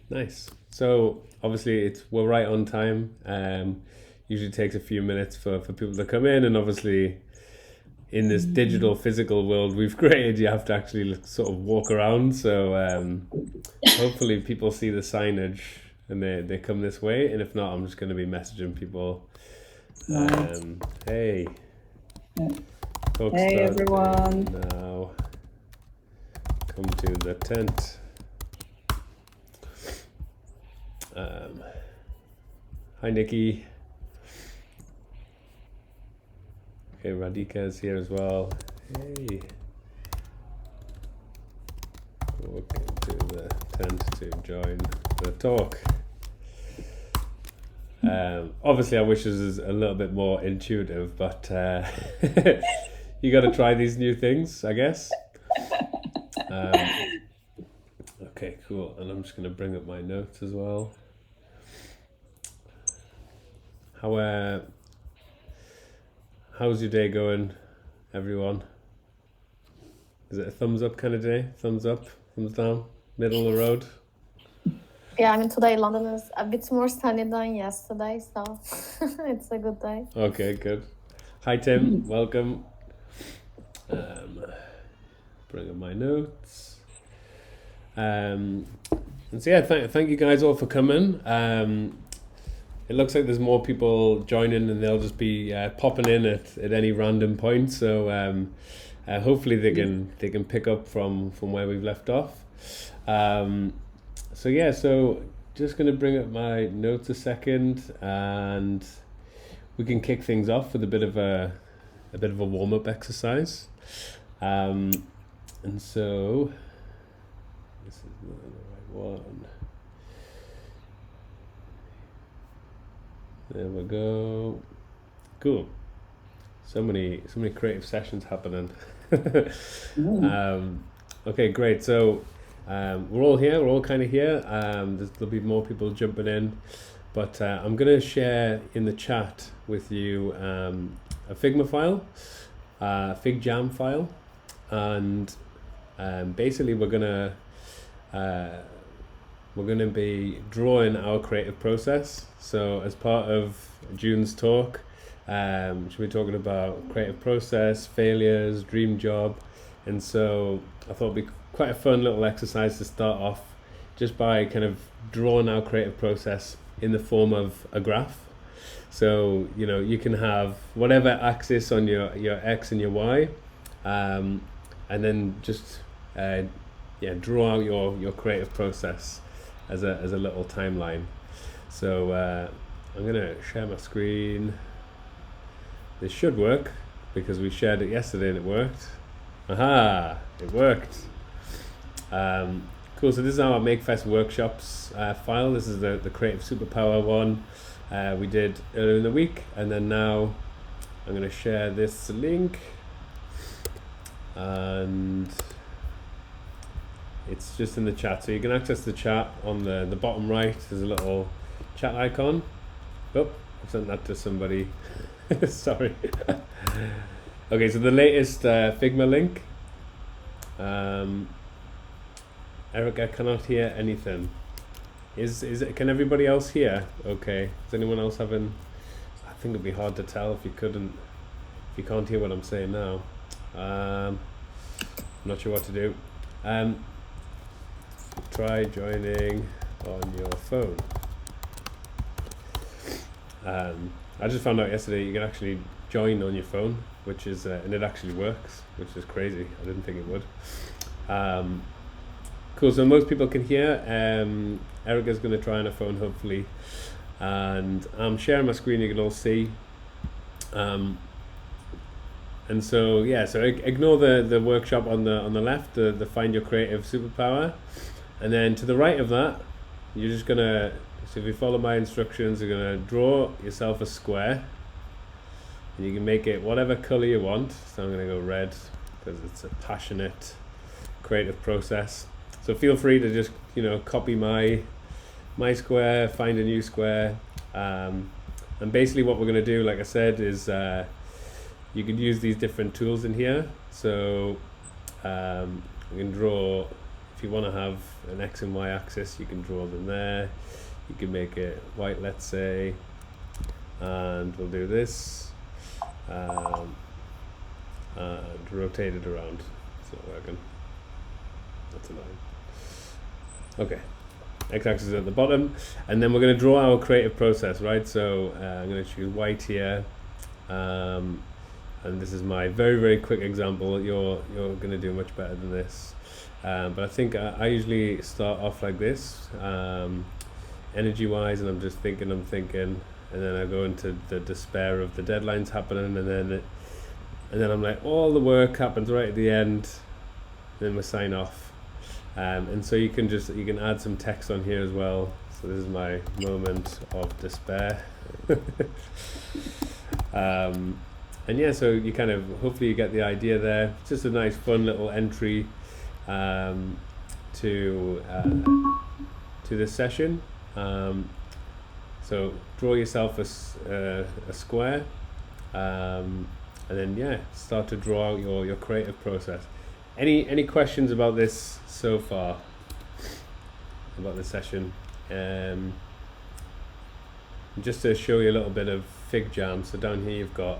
Nice. So obviously we're right on time. Usually takes a few minutes for people to come in, and obviously in this digital physical world we've created, you have to actually sort of walk around. So hopefully people see the signage and they come this way. And if not, I'm just going to be messaging people. Right. Hey, Yeah. folks, Hey starting everyone. now. Come to the tent. Hi, Nikki. Okay, Radhika is here as well. Hey. Welcome to the tent to join the talk. Obviously, I wish this was a little bit more intuitive, but you got to try these new things, I guess. Okay, cool. And I'm just going to bring up my notes as well. How's your day going, everyone? Is it a thumbs up kind of day? Thumbs up, thumbs down, middle of the road? Yeah, I mean, today London is a bit more sunny than yesterday, so it's a good day. Okay, good. Hi, Tim. Welcome. Bring up my notes. And so yeah, thank you guys all for coming. It looks like there's more people joining, and they'll just be popping in at any random point. So hopefully they can pick up from where we've left off. So yeah, so just gonna bring up my notes a second, and we can kick things off with a bit of a warm up exercise. And so this is not the right one. There we go. Cool. So many creative sessions happening. Okay, great. So we're all here. We're all kind of here. There'll be more people jumping in, but I'm going to share in the chat with you a Figma file, FigJam file, and basically we're gonna be drawing our creative process. So as part of June's talk, she'll be talking about creative process, failures, dream job, and so I thought it'd be quite a fun little exercise to start off, just by kind of drawing our creative process in the form of a graph. So you can have whatever axis on your x and your y, and then just draw out your creative process as a little timeline. So I'm gonna share my screen. This should work because we shared it yesterday and it worked. Aha! It worked. Cool. So this is our MakeFest workshops file. This is the Creative Superpower one we did earlier in the week, and then now I'm gonna share this link, and it's just in the chat, so you can access the chat on the bottom right. There's a little chat icon. Oh, I've sent that to somebody. Sorry. Okay, so the latest Figma link. Eric, I cannot hear anything. Is it? Can everybody else hear? Okay. Is anyone else having? I think it'd be hard to tell if you can't hear what I'm saying now. I'm not sure what to do. Try joining on your phone. I just found out yesterday you can actually join on your phone, which is and it actually works, which is crazy. I didn't think it would. Cool. So most people can hear. Erica's going to try on her phone, hopefully, and I'm sharing my screen. You can all see. And so yeah, so ignore the workshop on the left, the Find Your Creative Superpower, and then to the right of that, you're just gonna. So if you follow my instructions, you're gonna draw yourself a square, and you can make it whatever color you want. So I'm gonna go red because it's a passionate, creative process. So feel free to just copy my square, find a new square, and basically what we're gonna do, like I said, is you can use these different tools in here. So you can draw. If you want to have an X and Y axis, you can draw them there. You can make it white, let's say, and we'll do this, and rotate it around. It's not working. That's annoying. Okay, X-axis at the bottom, and then we're going to draw our creative process, right? So I'm going to choose white here, and this is my very, very quick example. You're going to do much better than this, but I think I usually start off like this, energy-wise, and I'm thinking, and then I go into the despair of the deadlines happening, and then I'm like, all the work happens right at the end, then we sign off. And so you can add some text on here as well. So this is my moment of despair. And yeah, so you kind of, hopefully you get the idea there. It's just a nice fun little entry to this session. So draw yourself a square, and then yeah, start to draw out your creative process. Any questions about this so far? About the session? Just to show you a little bit of Fig Jam. So down here you've got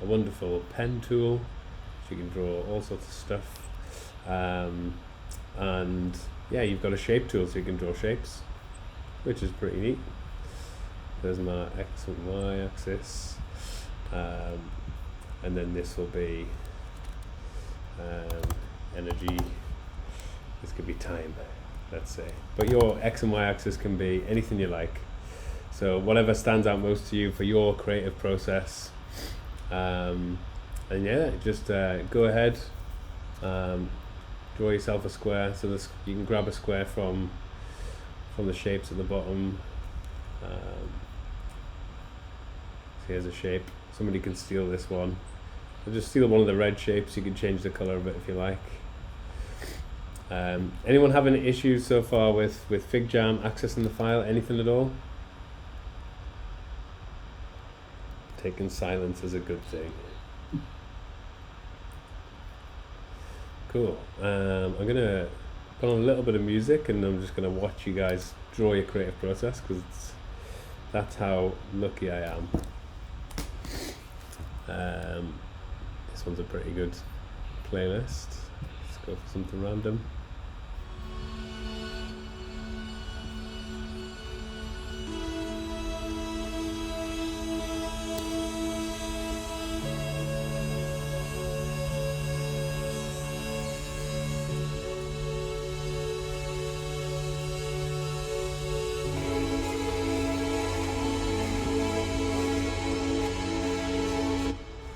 a wonderful pen tool, so you can draw all sorts of stuff. And yeah, you've got a shape tool, so you can draw shapes, which is pretty neat. There's my X and Y axis, and then this will be energy. This could be time, let's say, but your X and Y axis can be anything you like, so whatever stands out most to you for your creative process. And yeah, just go ahead, draw yourself a square. So you can grab a square from the shapes at the bottom. So here's a shape. Somebody can steal this one. So just steal one of the red shapes. You can change the color of it if you like. Anyone having issues so far with Fig Jam accessing the file? Anything at all? Taking silence is a good thing. Cool. I'm gonna put on a little bit of music, and I'm just gonna watch you guys draw your creative process, because that's how lucky I am. This one's a pretty good playlist. Let's go for something random.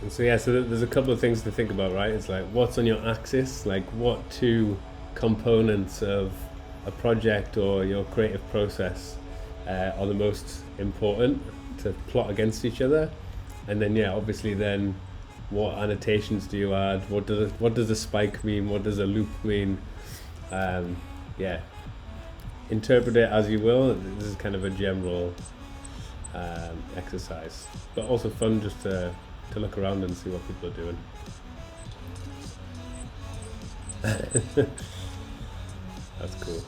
So yeah, so there's a couple of things to think about, right? It's like, what's on your axis? Like, what two components of a project or your creative process are the most important to plot against each other? And then yeah, obviously then what annotations do you add? What does a spike mean? What does a loop mean? Yeah, interpret it as you will. This is kind of a general exercise, but also fun just to look around and see what people are doing. That's cool.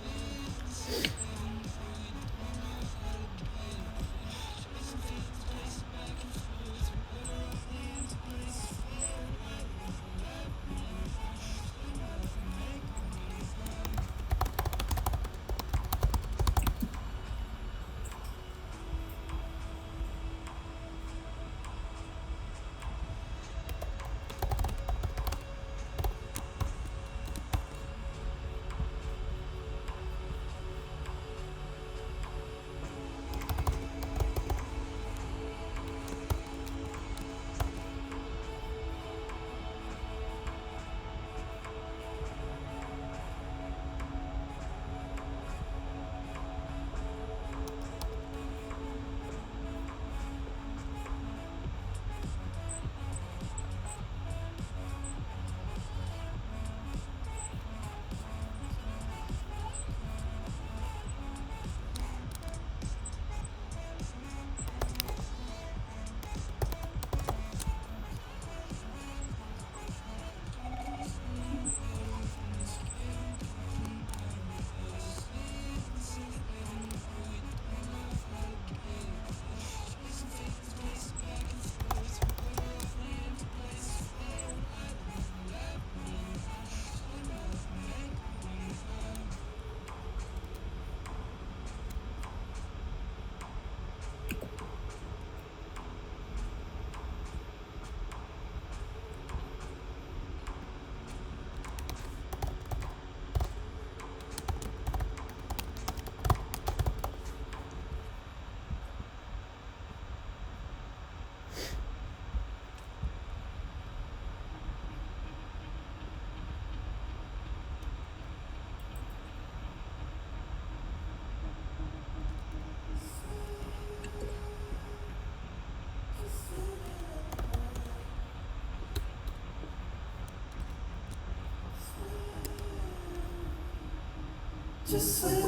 A second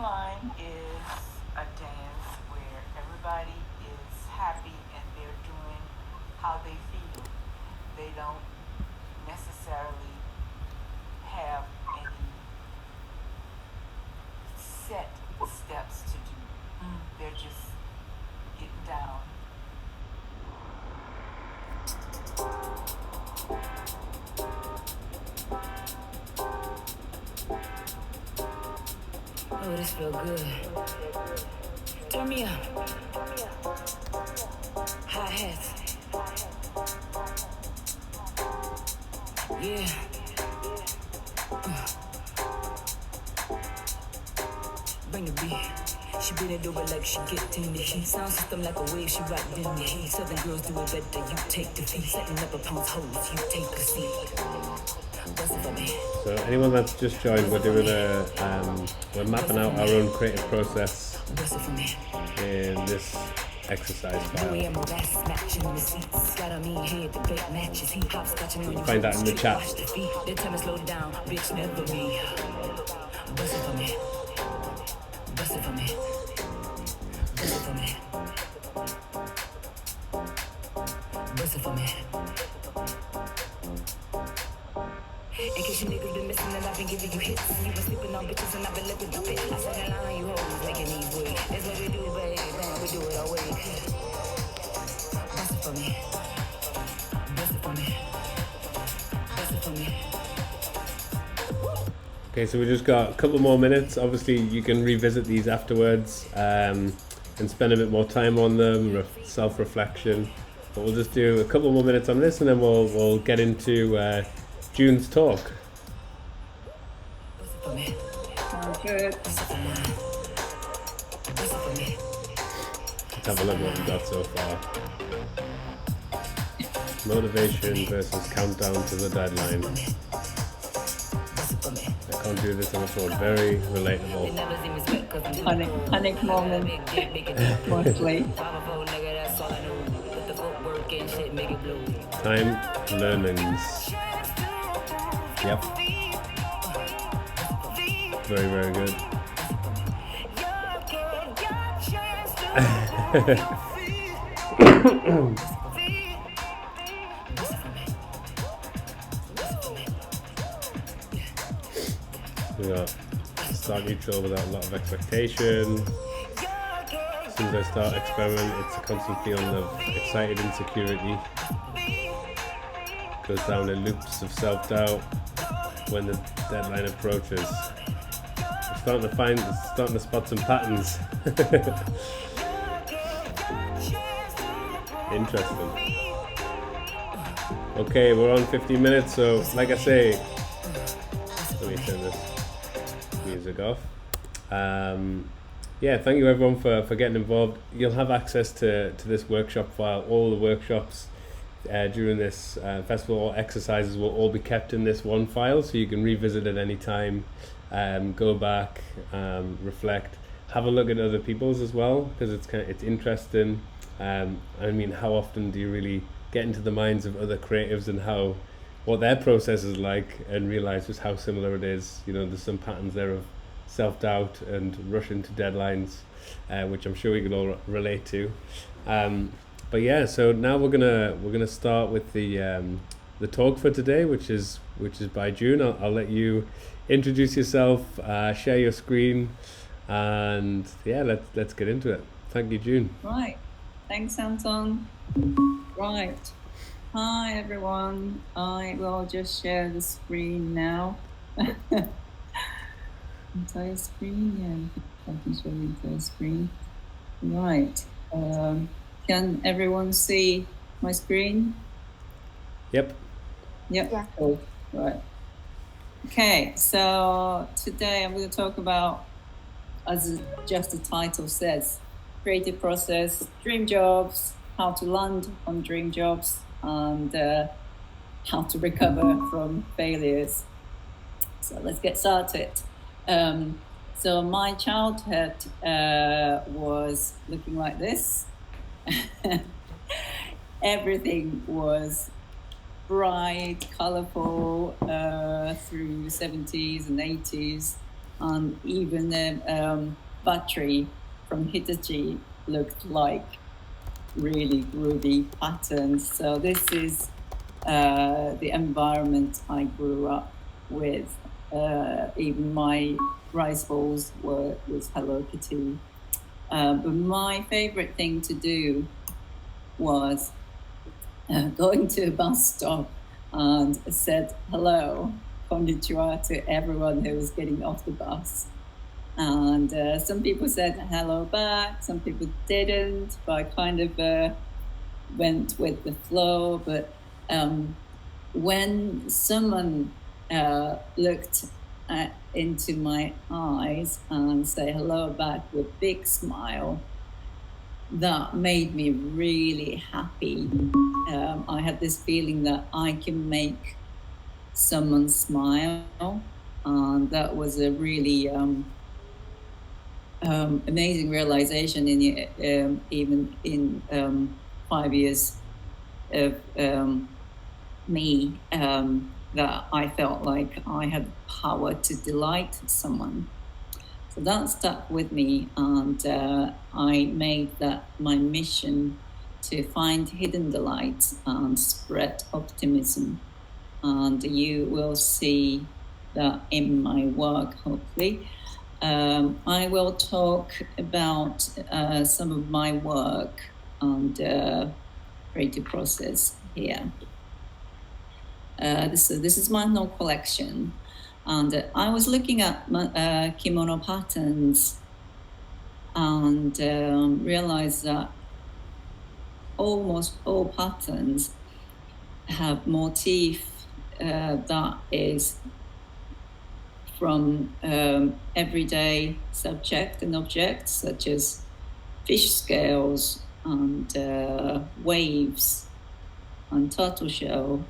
line is a dance where everybody is happy and they're doing how they feel. They don't necessarily have any set steps to do. They're just getting down. Oh, this feel good. Turn me up. Hi-hats. Yeah. Bring the beat. She beat it over like she get in the heat. Sound system like a wave, she ride in the heat. Southern girls do it better, you take the feet. Setting up a pound's hoes, you take the seat. Bust it for me. So anyone that's just joined, we're doing we're mapping out our own creative process Bust it for me. in this exercise file. We am a vast match in the seats. Got on me head, the big matches. He hopscotching on your Find that in the chat. Watch the feet. They tell me slow down, bitch, never me. Bust it for me. Bust it for me. Bust it for me. Bust it for me. In case you niggas been missing and I've been giving you hits. You been sleeping on bitches and I've been living the bit. I said a line, you hoes making these way. That's what we do, babe. Man, we do it our way. Bust it for me. Bust it for me. Bust it for me. Okay, so we just got a couple more minutes. Obviously, you can revisit these afterwards and spend a bit more time on them, self-reflection. But we'll just do a couple more minutes on this, and then we'll get into June's talk. Bust it for me. Sounds good. Bust it for me. Bust it for me. Let's have a look at what we got so far. Motivation versus countdown to the deadline. Bust it for me. I can't do this on the phone. Very relatable. Panic moment. Mostly. Time learnings. Yep. Very, very good. We got start neutral without a lot of expectation. As soon as I start experiment, it's a constant feeling of excited insecurity. Goes down in loops of self-doubt when the deadline approaches. Starting to spot some patterns. Interesting. Okay, we're on 15 minutes, so like I say, let me turn this music off. Yeah, thank you everyone for getting involved. You'll have access to this workshop file. All the workshops during this festival or exercises will all be kept in this one file, so you can revisit it any time, go back, reflect, have a look at other people's as well, because it's interesting. I mean, how often do you really get into the minds of other creatives and what their process is like, and realize just how similar it is? You know, there's some patterns there of self-doubt and rushing to deadlines, which I'm sure we can all relate to. But yeah, so now we're gonna start with the talk for today, which is by June. I'll let you introduce yourself, share your screen, and yeah, let's get into it. Thank you, June. Right. Thanks, Anton. Right. Hi, everyone. I will just share the screen now. Entire screen, yeah. I can show the entire screen. Right. Can everyone see my screen? Yep. Yep. Yeah. Cool. Right. Okay, so today I'm going to talk about, as just the title says, creative process, dream jobs, how to land on dream jobs, and how to recover from failures. So let's get started. So my childhood was looking like this. everything was bright, colorful through 70s and 80s, and even the battery from Hitachi looked like really groovy patterns. So this is the environment I grew up with. Even my rice bowls were with Hello Kitty. But my favorite thing to do was going to a bus stop and said hello, konnichiwa, to everyone who was getting off the bus. And some people said hello back, some people didn't, but I kind of went with the flow. But when someone looked into my eyes and say hello back with big smile, that made me really happy. I had this feeling that I can make someone smile, and that was a really amazing realization in even in 5 years of me, that I felt like I had the power to delight someone. So that stuck with me, and I made that my mission to find hidden delights and spread optimism. And you will see that in my work, hopefully. I will talk about some of my work and creative process here. This is my no collection. And I was looking at kimono patterns and realized that almost all patterns have motif that is from everyday subject and objects, such as fish scales and waves and turtle shell.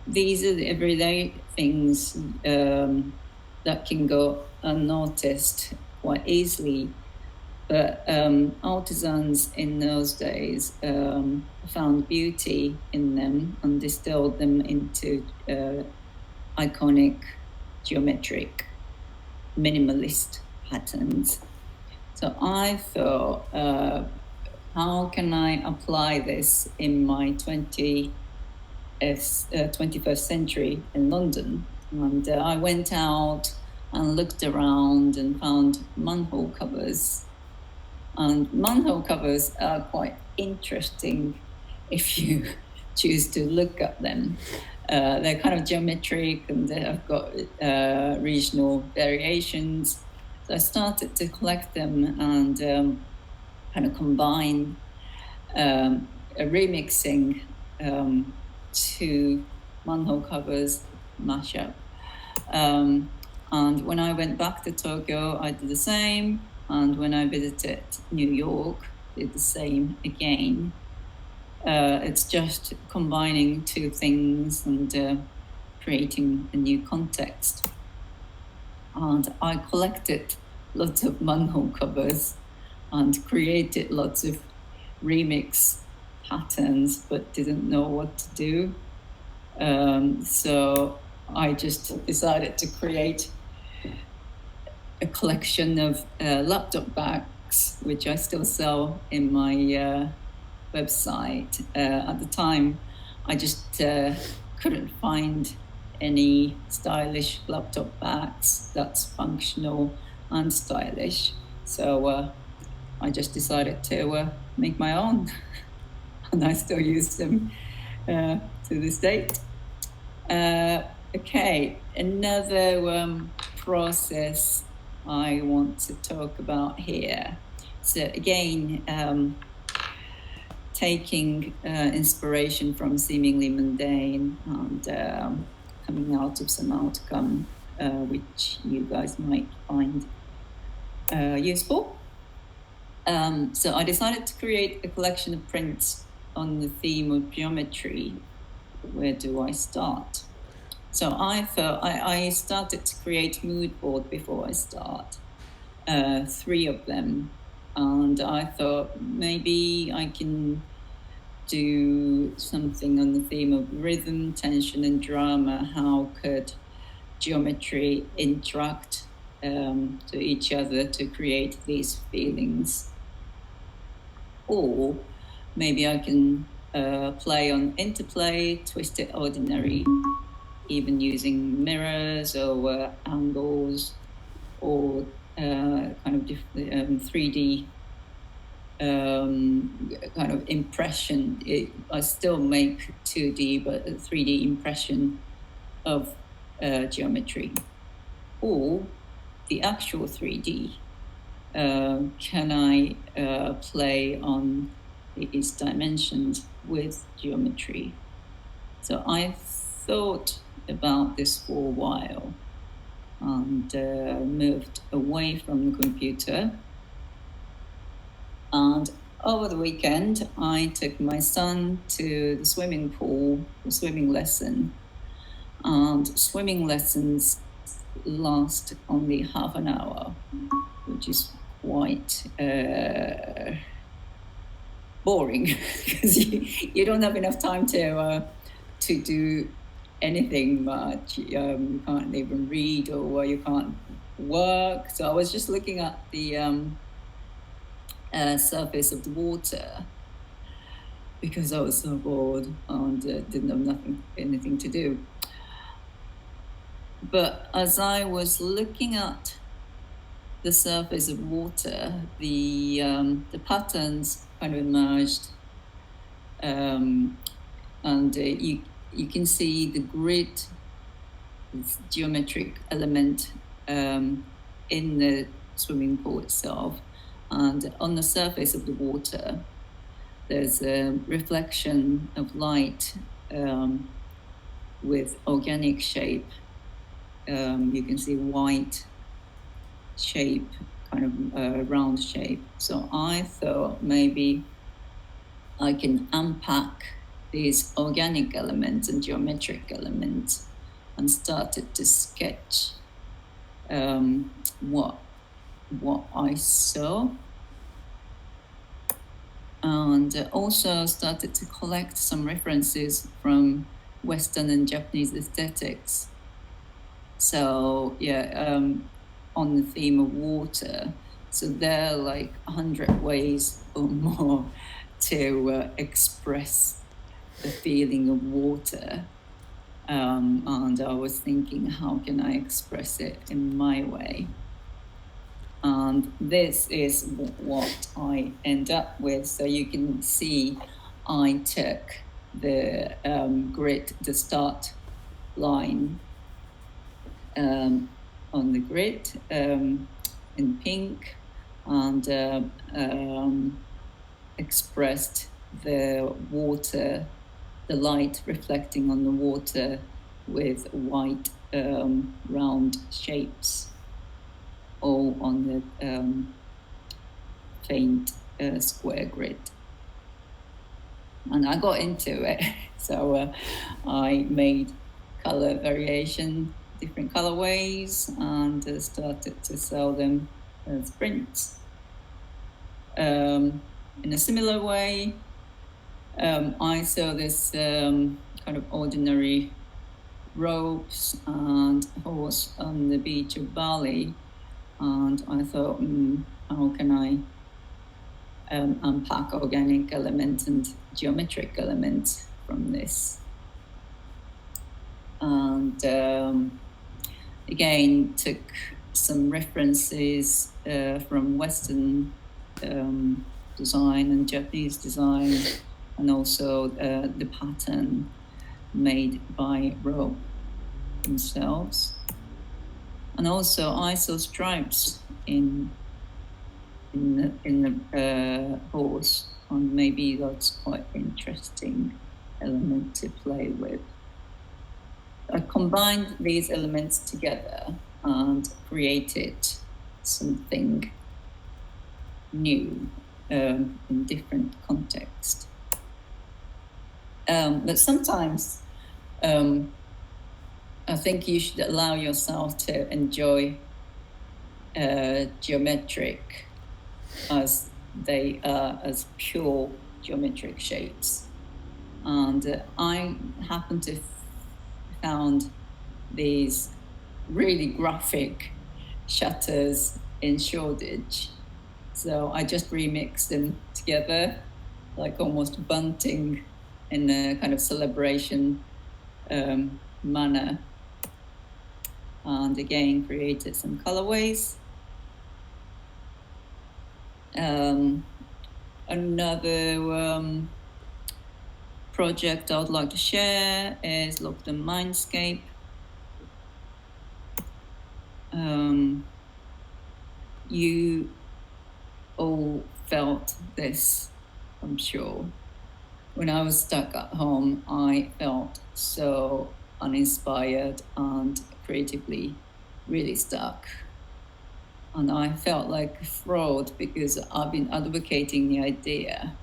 These are the everyday things that can go unnoticed quite easily. But artisans in those days found beauty in them and distilled them into iconic, geometric, minimalist patterns. So I thought, how can I apply this in my 21st century in London? And I went out and looked around and found manhole covers. And manhole covers are quite interesting if you choose to look at them. They're kind of geometric and they have got regional variations. So I started to collect them and kind of combine a remixing to manhole covers mashup. And when I went back to Tokyo, I did the same. And when I visited New York, did the same again. It's just combining two things and creating a new context. And I collected lots of manhole covers and created lots of remix patterns, but didn't know what to do. So I just decided to create a collection of laptop bags, which I still sell in my website. At the time, I just couldn't find any stylish laptop bags that's functional and stylish. So I just decided to make my own, and I still use them to this date. Okay, another process I want to talk about here. So again, taking inspiration from seemingly mundane and coming out of some outcome which you guys might find useful. So I decided to create a collection of prints on the theme of geometry. Where do I start? So I thought I started to create mood board before I start, 3 of them. And I thought maybe I can do something on the theme of rhythm, tension, and drama. How could geometry interact to each other to create these feelings? Or maybe I can play on interplay, twisted ordinary, even using mirrors or angles or kind of 3D kind of impression. I still make 2D, but a 3D impression of geometry. Or the actual 3D. Can I play on these dimensions with geometry? So I thought about this for a while and moved away from the computer. And over the weekend, I took my son to the swimming pool, the swimming lesson. And swimming lessons last only half an hour, which is quite boring because you don't have enough time to do anything much. You can't even read or you can't work. So I was just looking at the surface of the water because I was so bored and didn't have anything to do. But as I was looking at the surface of water, the patterns kind of emerged, and you can see the grid, this geometric element in the swimming pool itself, and on the surface of the water, there's a reflection of light with organic shape. You can see white shape, kind of round shape. So I thought maybe I can unpack these organic elements and geometric elements and started to sketch what I saw. And also started to collect some references from Western and Japanese aesthetics. So yeah, on the theme of water. So there are like 100 ways or more to express the feeling of water. And I was thinking, how can I express it in my way? And this is what I end up with. So you can see I took the grid, the start line on the grid in pink, and expressed the water, the light reflecting on the water with white round shapes, all on the faint square grid. And I got into it, so I made color variation, different colorways, and started to sell them as prints. In a similar way, I saw this kind of ordinary ropes and horse on the beach of Bali, and I thought, how can I unpack organic elements and geometric elements from this? And again, took some references from Western design and Japanese design, and also the pattern made by rope themselves. And also I saw stripes in the horse, and maybe that's quite interesting element to play with. I combined these elements together and created something new in different contexts. But sometimes I think you should allow yourself to enjoy geometric as they are, as pure geometric shapes. And I happened to found these really graphic shutters in Shoreditch. So I just remixed them together, like almost bunting in a kind of celebration manner. And again, created some colorways. Another project I would like to share is Lockdown Mindscape. You all felt this, I'm sure. When I was stuck at home, I felt so uninspired and creatively really stuck. And I felt like a fraud because I've been advocating the idea,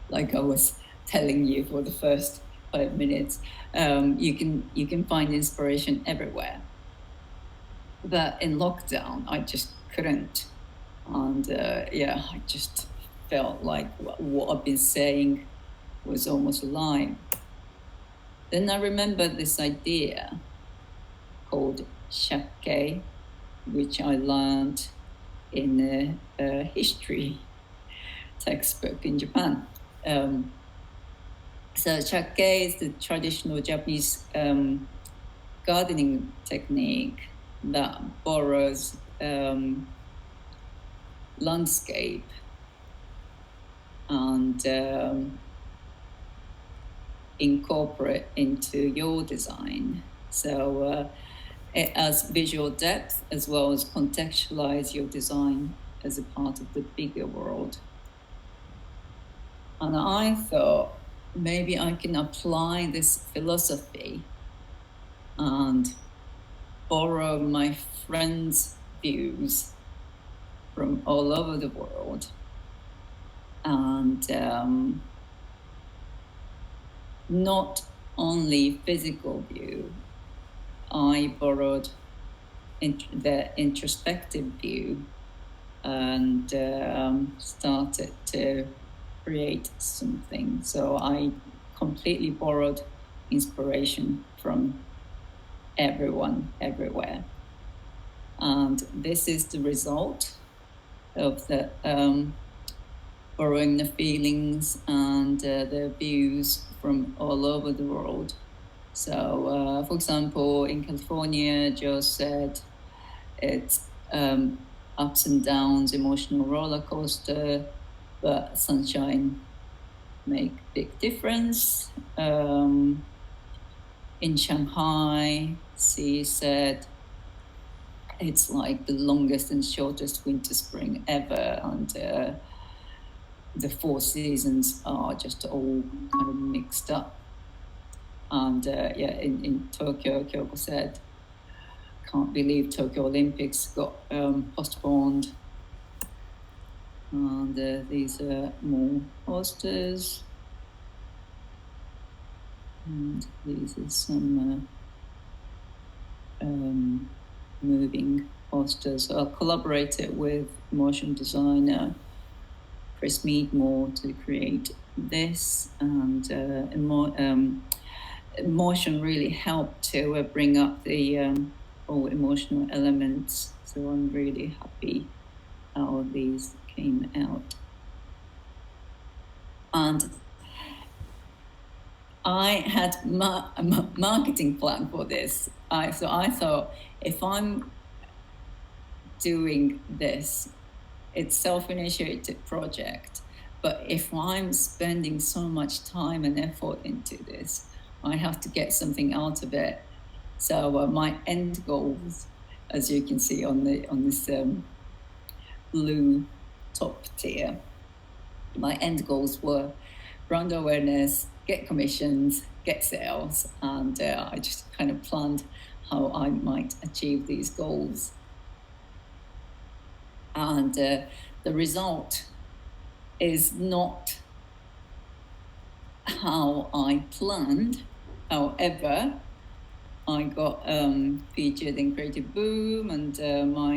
like I was telling you for the first 5 minutes. You can find inspiration everywhere. But in lockdown, I just couldn't. And I just felt like what I've been saying was almost a lie. Then I remembered this idea called shake, which I learned in a history textbook in Japan. So shake is the traditional Japanese gardening technique that borrows landscape and incorporate into your design. So it has visual depth as well as contextualize your design as a part of the bigger world. And I thought maybe I can apply this philosophy and borrow my friends' views from all over the world and not only physical view. I borrowed the introspective view and started to create something. So I completely borrowed inspiration from everyone, everywhere. And this is the result of the borrowing the feelings and the views from all over the world. So, for example, in California, Joe said it's ups and downs, emotional roller coaster, but sunshine make big difference. In Shanghai, she said it's like the longest and shortest winter spring ever, and the 4 seasons are just all kind of mixed up. And in Tokyo, Kyoko said, can't believe Tokyo Olympics got postponed. And these are more posters. And these are some moving posters. So I collaborated with motion designer Chris Meadmore to create this, and emotion really helped to bring up the all emotional elements. So I'm really happy how these came out. And I had a marketing plan for this. So I thought, if I'm doing this, it's self-initiated project, but if I'm spending so much time and effort into this, I have to get something out of it. So my end goals, as you can see on this blue top tier, my end goals were brand awareness, get commissions, get sales, and I just kind of planned how I might achieve these goals. And the result is not how I planned. However, I got featured in Creative Boom, and my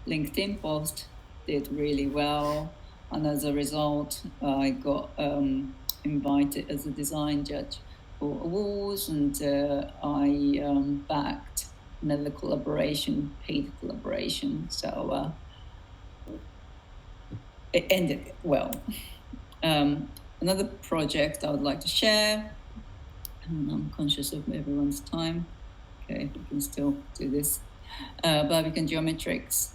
LinkedIn post did really well. And as a result, I got invited as a design judge for awards, and I backed another collaboration, paid collaboration. So it ended well. Another project I would like to share, and I'm conscious of everyone's time. Okay, we can still do this. Barbican Geometrics,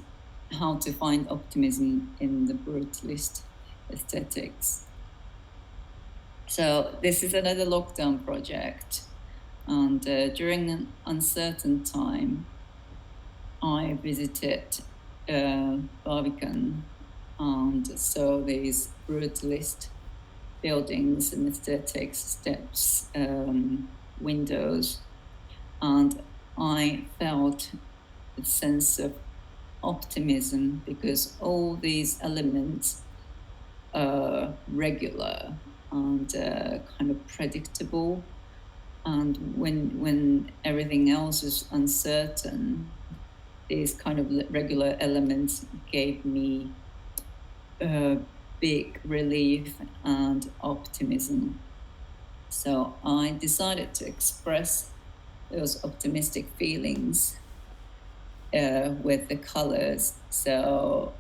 how to find optimism in the brutalist aesthetics. So this is another lockdown project, and during an uncertain time, I visited Barbican and saw these brutalist buildings and aesthetics, steps, windows, and I felt a sense of optimism because all these elements are regular and kind of predictable, and when everything else is uncertain, these kind of regular elements gave me big relief and optimism. So I decided to express those optimistic feelings with the colors. So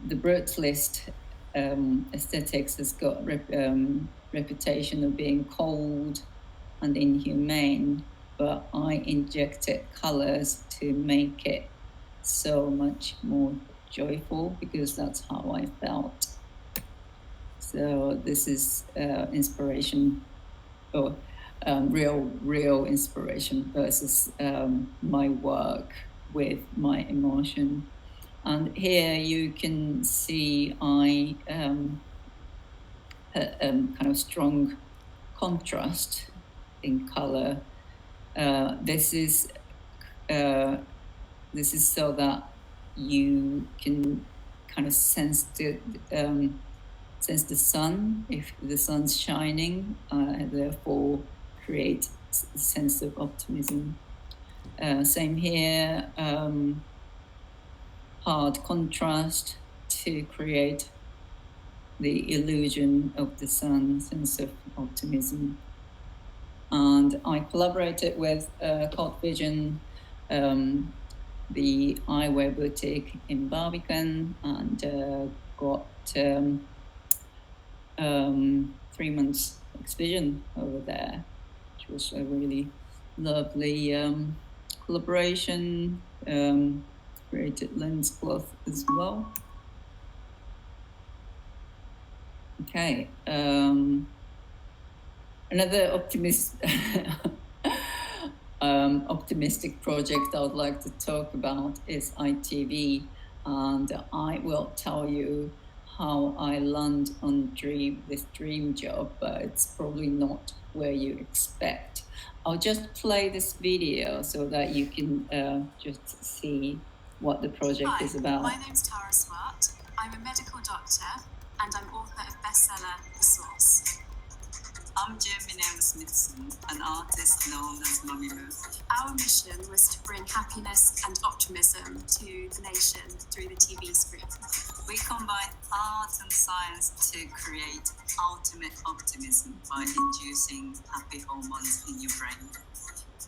the brutalist aesthetics has got reputation of being cold and inhumane, but I injected colors to make it so much more joyful because that's how I felt. So this is inspiration, or real inspiration versus my work with my emotion. And here you can see I kind of strong contrast in color. This is so that you can kind of sense the sun, if the sun's shining, therefore create a sense of optimism. Same here, hard contrast to create the illusion of the sun, sense of optimism. And I collaborated with Cult Vision, the eyewear boutique in Barbican, and got 3 months exhibition over there, which was a really lovely collaboration. Created lens cloth as well. Okay, another optimistic project I would like to talk about is ITV, and I will tell you how I land on this dream job, but it's probably not where you expect. I'll just play this video so that you can just see what the project is about. My name's Tara Smart. I'm a medical doctor and I'm author of bestseller The Source. I'm Jamie Smithson, an artist known as MAMIMU. Our mission was to bring happiness and optimism to the nation through the TV screen. We combine art and science to create ultimate optimism by inducing happy hormones in your brain.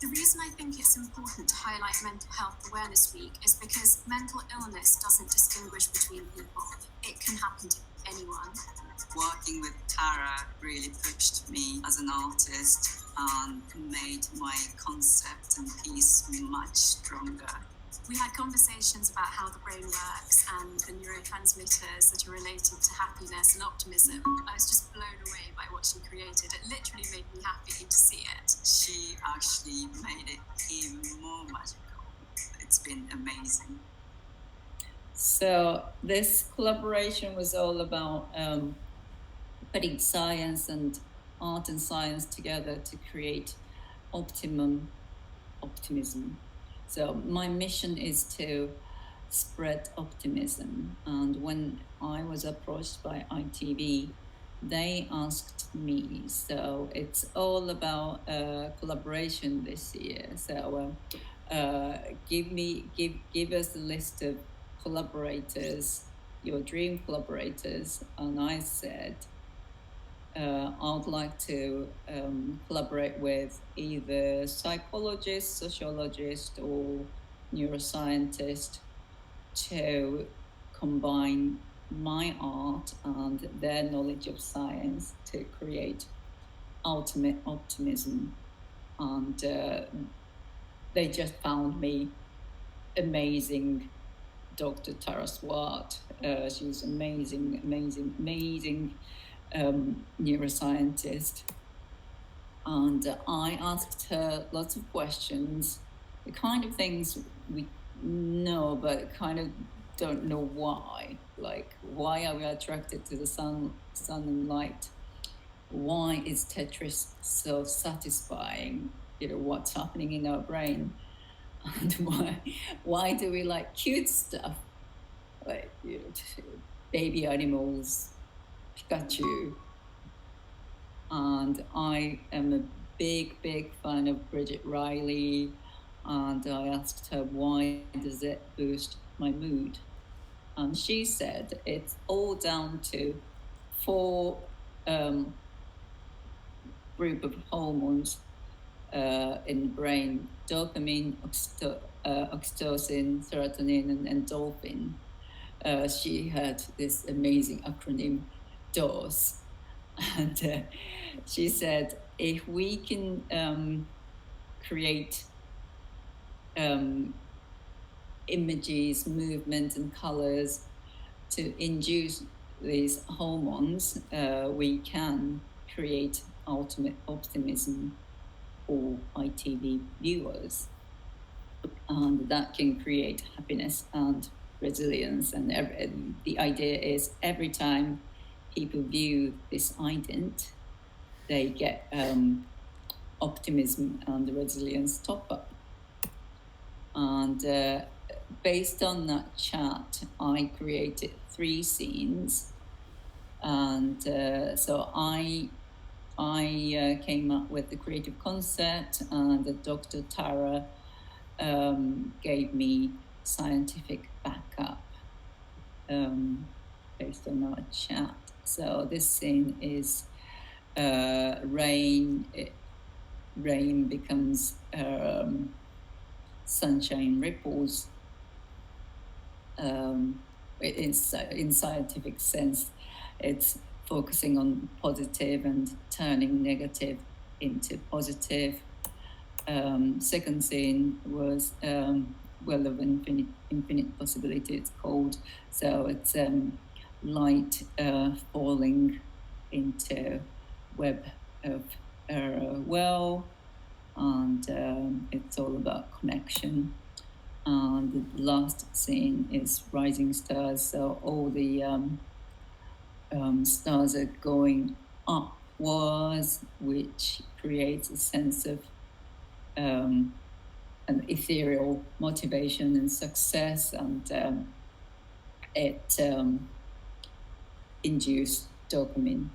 The reason I think it's important to highlight Mental Health Awareness Week is because mental illness doesn't distinguish between people. It can happen to anyone. Working with Tara really pushed me as an artist and made my concept and piece much stronger. We had conversations about how the brain works and the neurotransmitters that are related to happiness and optimism. I was just blown away by what she created. It literally made me happy to see it. She actually made it even more magical. It's been amazing. So this collaboration was all about putting science and art and science together to create optimism. So my mission is to spread optimism. And when I was approached by ITV, they asked me. So it's all about collaboration this year. So give us a list of collaborators, your dream collaborators. And I said, I would like to collaborate with either psychologist, sociologist, or neuroscientist to combine my art and their knowledge of science to create ultimate optimism. And they just found me amazing Dr. Tara Swart. She's amazing, amazing, amazing neuroscientist. And I asked her lots of questions, the kind of things we know, but kind of don't know why. Like, why are we attracted to the sun and light? Why is Tetris so satisfying? What's happening in our brain? And why do we like cute stuff? Like, baby animals, Pikachu. And I am a big fan of Bridget Riley, and I asked her, why does it boost my mood? And she said it's all down to 4 group of hormones in the brain: dopamine, oxytocin, serotonin, and endorphin. She had this amazing acronym, DOS. And she said, if we can create images, movement, and colors to induce these hormones, we can create ultimate optimism for ITV viewers. And that can create happiness and resilience. And the idea is every time people view this ident, they get optimism and resilience top up. And based on that chat, I created 3 scenes. And so I came up with the creative concept, and Dr. Tara gave me scientific backup based on our chat. So this scene is rain. Rain becomes sunshine ripples. In scientific sense, it's focusing on positive and turning negative into positive. Second scene was Well of Infinite Possibility, it's called. So it's light falling into web of well, and it's all about connection. And the last scene is Rising Stars, so all the stars are going upwards, which creates a sense of an ethereal motivation and success, and it induced dopamine.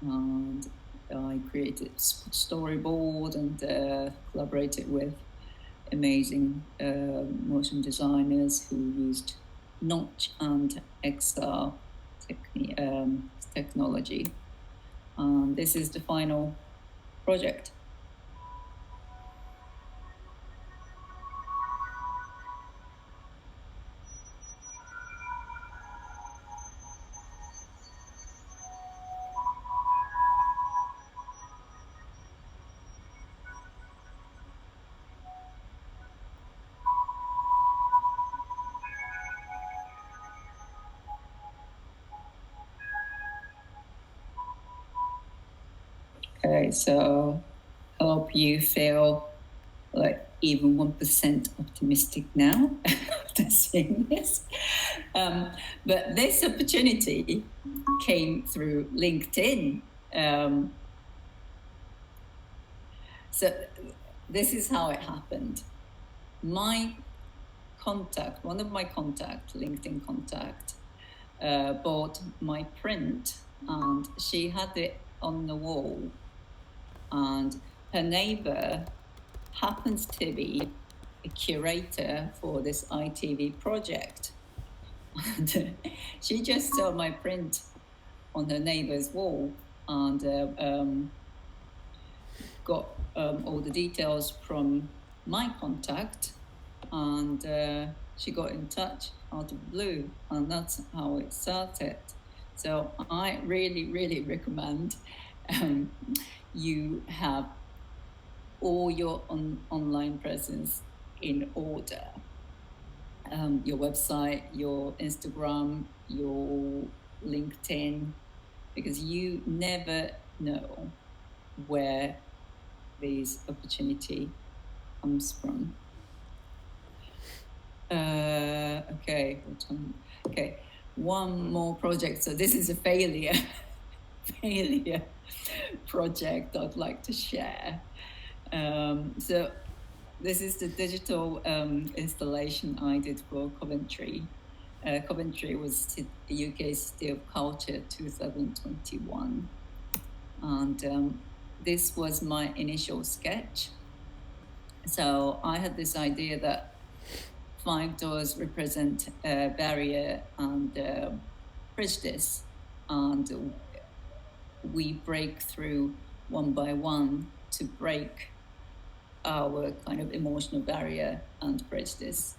And I created storyboard and collaborated with amazing motion designers who used Notch and XR technology. This is the final project. Okay, so hope you feel like even 1% optimistic now after seeing this. But this opportunity came through LinkedIn. So this is how it happened. My contact, one of my contact, LinkedIn contact, bought my print, and she had it on the wall. And her neighbor happens to be a curator for this ITV project. And she just saw my print on her neighbor's wall, and got all the details from my contact, and she got in touch out of the blue, and that's how it started. So I really, really recommend you have all your online presence in order. Your website, your Instagram, your LinkedIn, because you never know where this opportunity comes from. Okay, one more project. So this is a failure project I'd like to share. So this is the digital installation I did for Coventry. Coventry was the UK City of Culture 2021. And this was my initial sketch. So I had this idea that 5 doors represent barrier and prejudice, and we break through one by one to break our kind of emotional barrier and prejudice.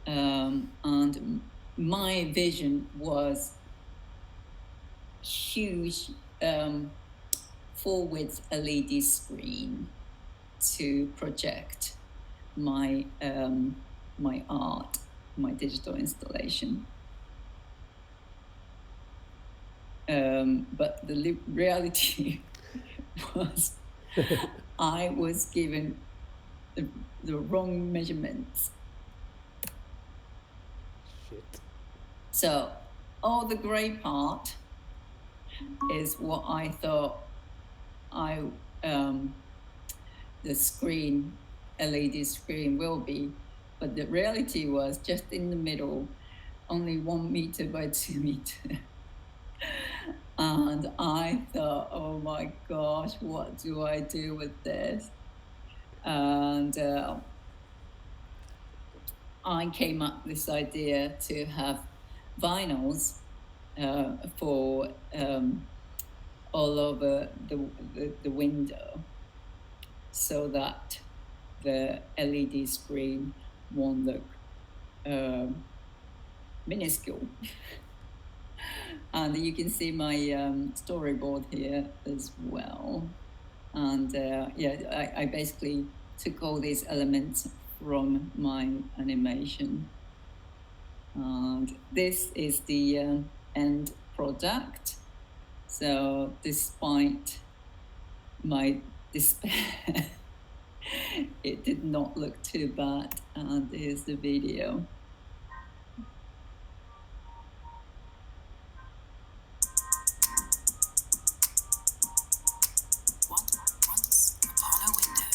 And my vision was huge 4-width LED screen to project my my art, my digital installation. But the reality was I was given the wrong measurements. Shit. So all the grey part is what I thought the screen, LED screen will be, but the reality was just in the middle, only 1 meter by 2 meter. And I thought, oh my gosh, what do I do with this? And I came up with this idea to have vinyls for all over the window, so that the LED screen won't look minuscule. And you can see my storyboard here as well. And I basically took all these elements from my animation. And this is the end product. So despite my despair, it did not look too bad. And here's the video. Once upon a window.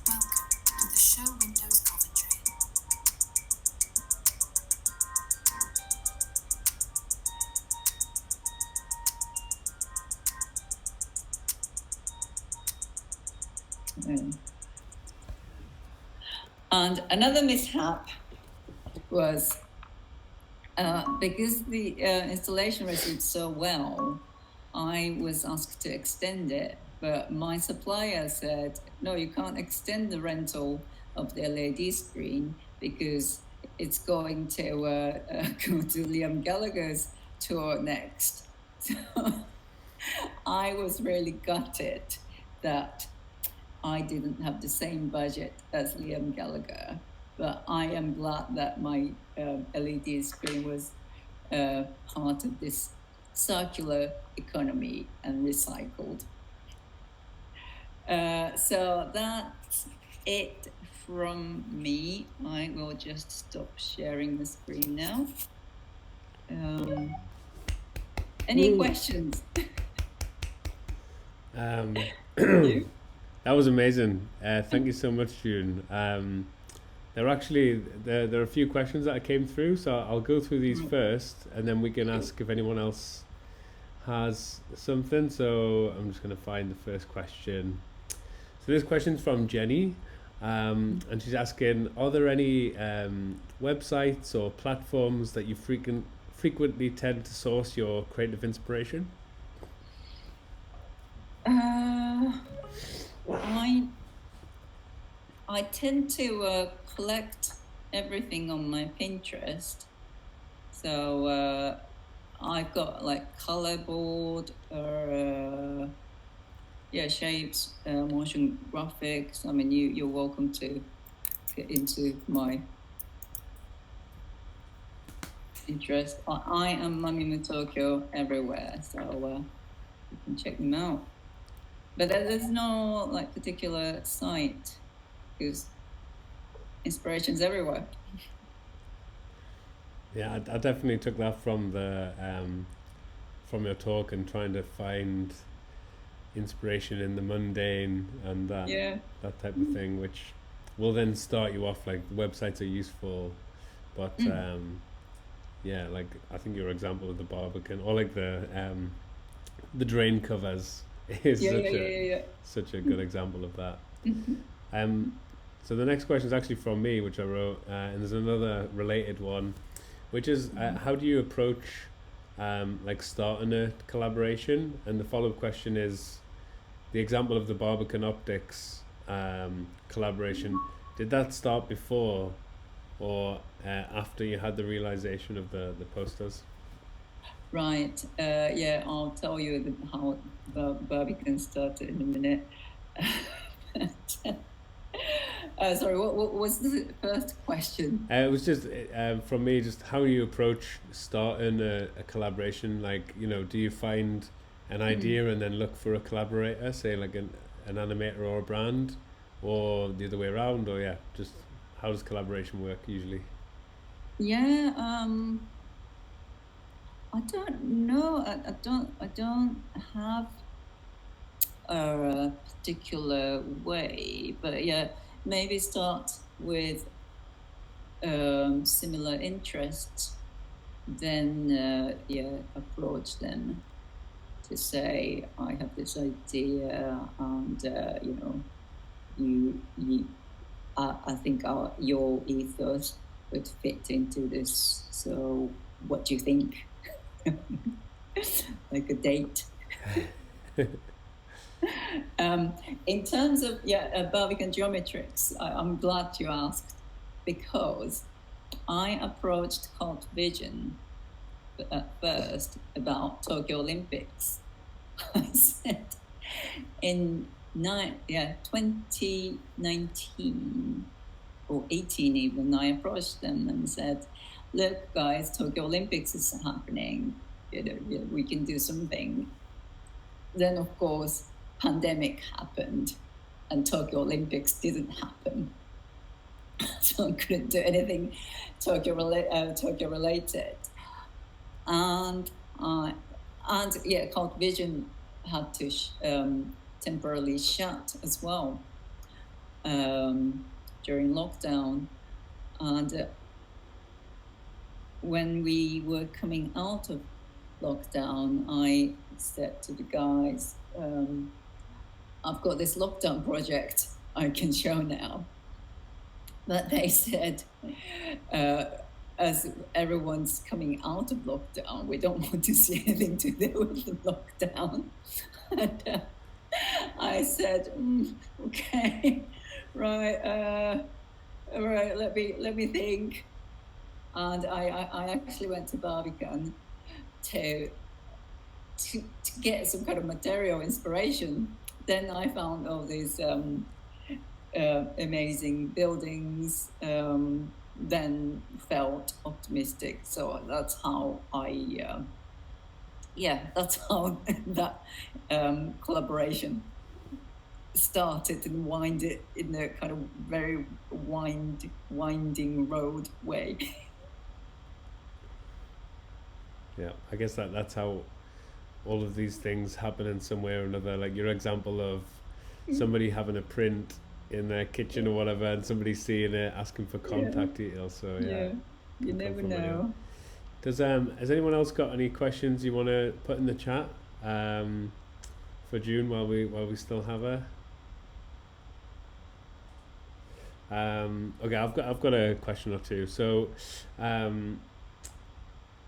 Welcome to the show Windows Coventry. And another mishap was because the installation received so well, I was asked to extend it, but my supplier said, no, you can't extend the rental of the LED screen because it's going to go to Liam Gallagher's tour next. So I was really gutted that I didn't have the same budget as Liam Gallagher, but I am glad that my LED screen was part of this circular economy and recycled. So that's it from me. I will just stop sharing the screen now. Any questions? That was amazing. Thank you so much, June. There are a few questions that came through, so I'll go through these first, and then we can ask if anyone else has something. So I'm just going to find the first question. So this question's from Jenny. And she's asking, are there any websites or platforms that you frequently tend to source your creative inspiration? I tend to collect everything on my Pinterest. So I've got like color board, shapes, motion graphics. I mean, you're welcome to get into my Pinterest. I am MAMIMU Tokyo everywhere, so you can check them out. But there's no like particular site because inspiration's everywhere. Yeah, I definitely took that from the from your talk, and trying to find inspiration in the mundane and that type of thing, which will then start you off. Like, websites are useful, but like I think your example of the Barbican, or like the drain covers is such a good example of that. So the next question is actually from me, which I wrote, and there's another related one, which is how do you approach like starting a collaboration? And the follow-up question is, the example of the Barbican Optics collaboration, did that start before or after you had the realization of the posters? Right. I'll tell you how the Barbican started in a minute. Sorry, what was the first question? It was just from me, just how you approach starting a collaboration. Like, do you find an idea and then look for a collaborator, say like an animator or a brand, or the other way around, or just how does collaboration work usually? I don't know. I don't have a particular way, but maybe start with similar interests, then approach them to say, I have this idea, and I think your ethos would fit into this. So, what do you think? Like a date. In terms of Barbican Geometrics, I'm glad you asked, because I approached Cult Vision at first about Tokyo Olympics. I said in 2019 or 18 even, I approached them and said, look guys, Tokyo Olympics is happening, we can do something. Then of course pandemic happened and Tokyo Olympics didn't happen. So I couldn't do anything Tokyo related. And Cult Vision had to temporarily shut as well during lockdown. And when we were coming out of lockdown, I said to the guys, I've got this lockdown project I can show now. But they said, as everyone's coming out of lockdown, we don't want to see anything to do with the lockdown. And I said, okay, right, all right, let me think. And I actually went to Barbican to get some kind of material inspiration. Then I found all these amazing buildings, then felt optimistic. So that's how that's how that collaboration started and winded in a kind of very winding road way. Yeah, I guess that's how all of these things happen in some way or another. Like your example of somebody having a print in their kitchen or whatever, and somebody seeing it, asking for contact details. So you never know. Does has anyone else got any questions you want to put in the chat for June while we still have her? Okay, I've got a question or two. So,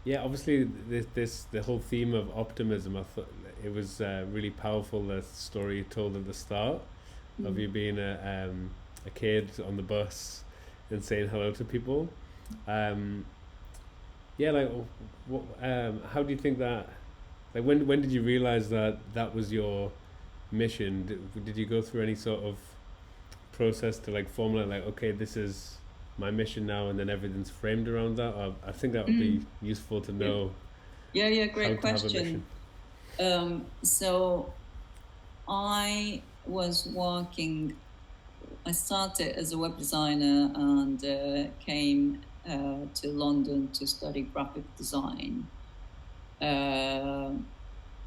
yeah, obviously the whole theme of optimism. I thought it was really powerful. The story you told at the start of you being a kid on the bus and saying hello to people. Yeah, like what? How do you think that? Like, when did you realize that that was your mission? Did you go through any sort of process to like formulate like, okay, this is my mission now, and then everything's framed around that? I think that would be useful to know Yeah, how great to have a mission. question. So I was working, I started as a web designer and came to London to study graphic design.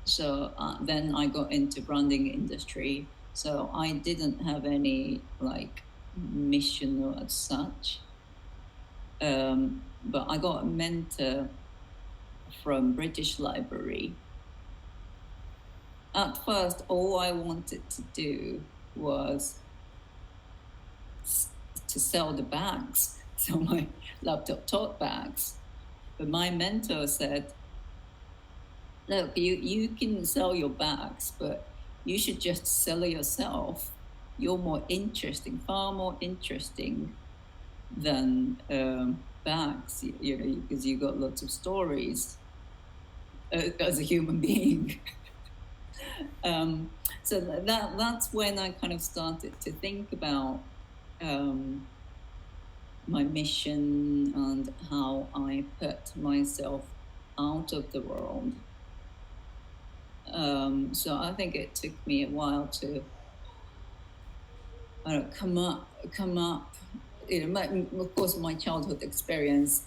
So then I got into branding industry. So I didn't have any like mission or as such. But I got a mentor from British Library. At first, all I wanted to do was to sell the bags, so my laptop tote bags. But my mentor said, look, you can sell your bags, but you should just sell it yourself. You're more interesting, far more interesting than bags, you know, because you got lots of stories as a human being. So that's when I kind of started to think about my mission and how I put myself out of the world. So I think it took me a while to come up. You know, of course, my childhood experience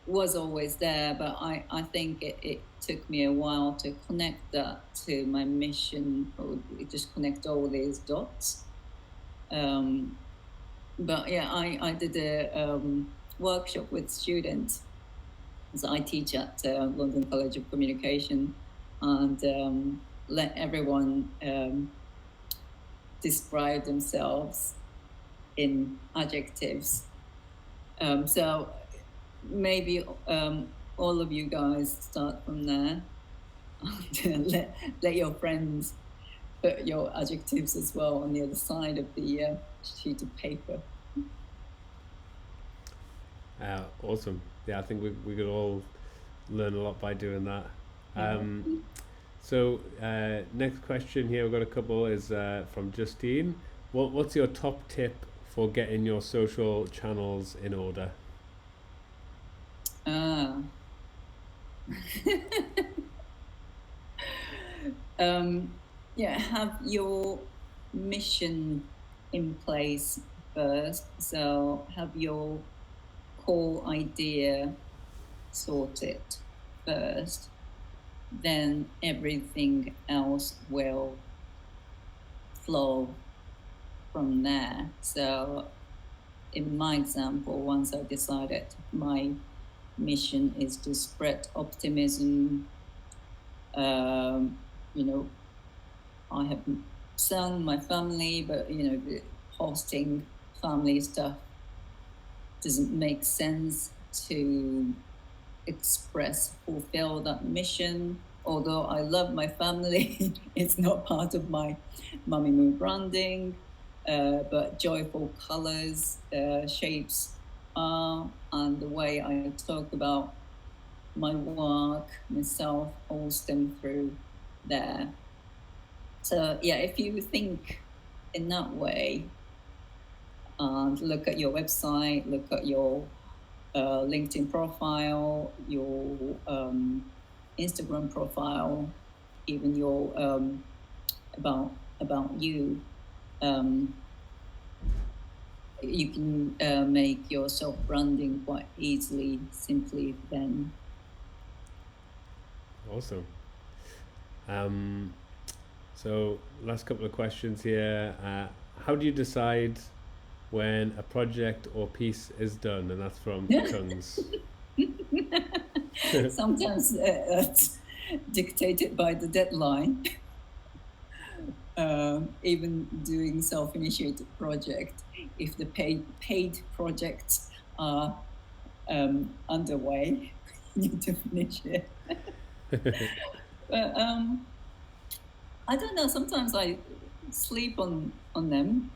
was always there, but I think it took me a while to connect that to my mission, or just connect all these dots. But yeah, I did a workshop with students. So I teach at London College of Communication, and let everyone describe themselves in adjectives. So maybe all of you guys start from there. let your friends put your adjectives as well on the other side of the sheet of paper. Awesome. Yeah, I think we could all learn a lot by doing that. So next question here, we've got a couple, is from Justine. What's your top tip for getting your social channels in order? Yeah, have your mission in place first. So have your core idea sorted first, then everything else will flow from there. So in my example, once I decided my mission is to spread optimism, you know, I have son, my family, but you know, posting family stuff doesn't make sense to fulfill that mission. Although I love my family, it's not part of my MAMIMU branding. But joyful colors, shapes are, and the way I talk about my work, myself, all stem through there. So yeah, if you think in that way, and look at your website, look at your LinkedIn profile, your Instagram profile, even your about you, you can make your self-branding quite easily, simply then. Awesome. So last couple of questions here. How do you decide when a project or piece is done? And that's from Chungs. Sometimes it's dictated by the deadline. even doing self-initiated project, if the paid projects are underway, you need to finish it. But I don't know. Sometimes I sleep on them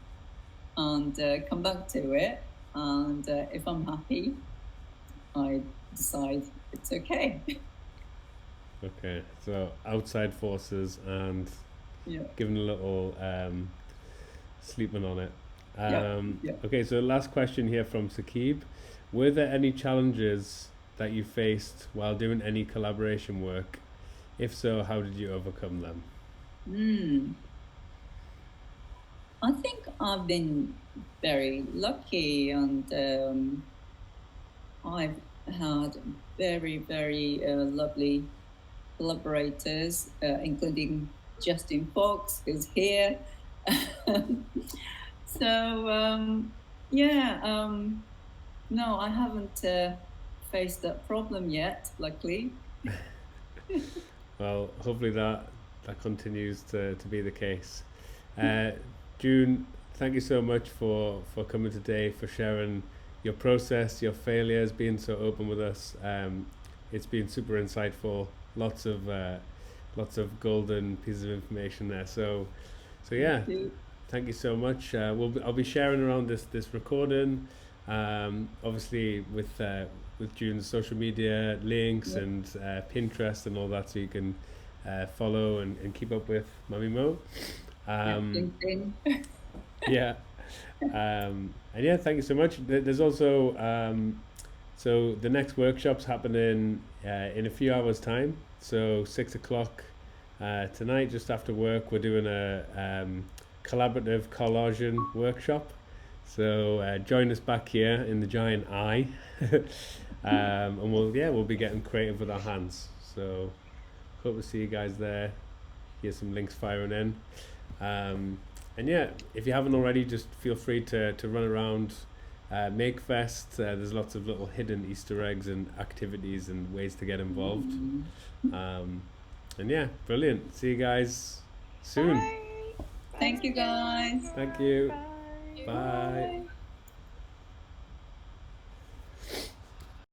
and come back to it. And if I'm happy, I decide it's okay. Okay, so outside forces and Yeah. giving a little sleeping on it. Yeah. Okay, so last question here from Sakib. Were there any challenges that you faced while doing any collaboration work? If so, how did you overcome them? I think I've been very lucky, and I've had very, very lovely collaborators, including Justin Fox, who's here. So, no, I haven't faced that problem yet, luckily. Well, hopefully that continues to be the case. June, thank you so much for coming today, for sharing your process, your failures, being so open with us. It's been super insightful. Lots of golden pieces of information there. So yeah, thank you so much. I'll be sharing around this recording, obviously with June's social media links and Pinterest and all that, so you can follow and keep up with MAMIMU. LinkedIn. Yeah. And yeah, thank you so much. There's also so the next workshop's happening in a few hours' time. So 6 o'clock tonight, just after work, we're doing a collaborative collaging workshop. So join us back here in the giant eye, and we'll be getting creative with our hands. So hope to see you guys there. Here's some links firing in. And yeah, if you haven't already, just feel free to run around MakeFest. There's lots of little hidden Easter eggs and activities and ways to get involved. And yeah, brilliant. See you guys soon. Thank you, guys. Thank you. Bye.